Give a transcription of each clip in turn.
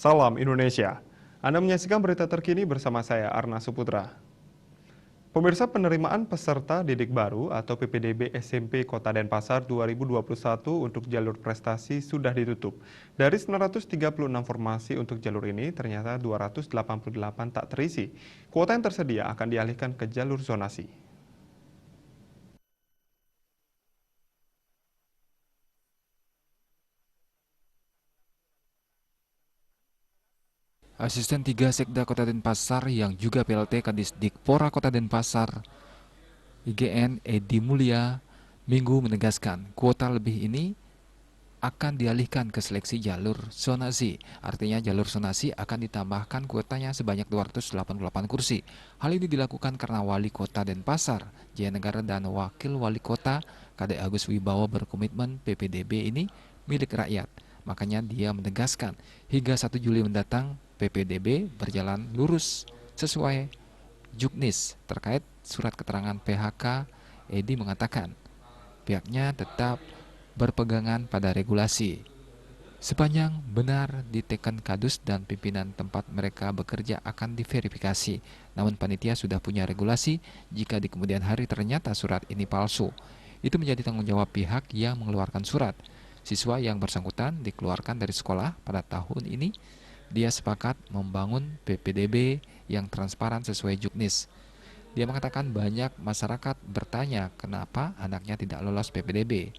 Salam Indonesia. Anda menyaksikan berita terkini bersama saya Arna Suputra. Pemirsa, penerimaan peserta didik baru atau PPDB SMP Kota Denpasar 2021 untuk jalur prestasi sudah ditutup. Dari 936 formasi untuk jalur ini, ternyata 288 tak terisi. Kuota yang tersedia akan dialihkan ke jalur zonasi. Asisten 3 Sekda Kota Denpasar yang juga PLT Kadisdikpora Kota Denpasar, IGN Edi Mulia, Minggu menegaskan kuota lebih ini akan dialihkan ke seleksi jalur zonasi. Artinya jalur zonasi akan ditambahkan kuotanya sebanyak 288 kursi. Hal ini dilakukan karena Wali Kota Denpasar, Jaya Negara dan Wakil Wali Kota Kadek Agus Wibowo berkomitmen PPDB ini milik rakyat. Makanya dia menegaskan hingga 1 Juli mendatang PPDB berjalan lurus sesuai Juknis. Terkait surat keterangan PHK, Edi mengatakan pihaknya tetap berpegangan pada regulasi. Sepanjang benar diteken kadus dan pimpinan tempat mereka bekerja akan diverifikasi. Namun panitia sudah punya regulasi jika di kemudian hari ternyata surat ini palsu. Itu menjadi tanggung jawab pihak yang mengeluarkan surat. Siswa yang bersangkutan dikeluarkan dari sekolah pada tahun ini. Dia sepakat membangun PPDB yang transparan sesuai Juknis. Dia mengatakan banyak masyarakat bertanya kenapa anaknya tidak lolos PPDB.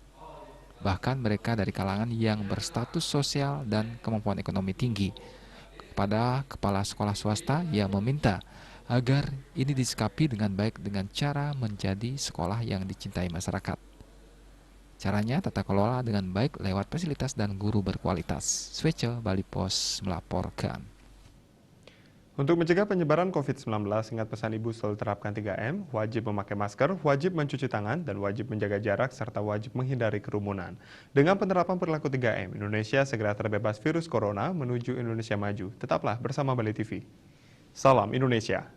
Bahkan mereka dari kalangan yang berstatus sosial dan kemampuan ekonomi tinggi. Kepada kepala sekolah swasta yang meminta agar ini disikapi dengan baik dengan cara menjadi sekolah yang dicintai masyarakat. Caranya tata kelola dengan baik lewat fasilitas dan guru berkualitas. Swece Bali Pos melaporkan. Untuk mencegah penyebaran COVID-19, ingat pesan Ibu selalu terapkan 3M, wajib memakai masker, wajib mencuci tangan, dan wajib menjaga jarak, serta wajib menghindari kerumunan. Dengan penerapan perilaku 3M, Indonesia segera terbebas virus corona menuju Indonesia maju. Tetaplah bersama Bali TV. Salam Indonesia.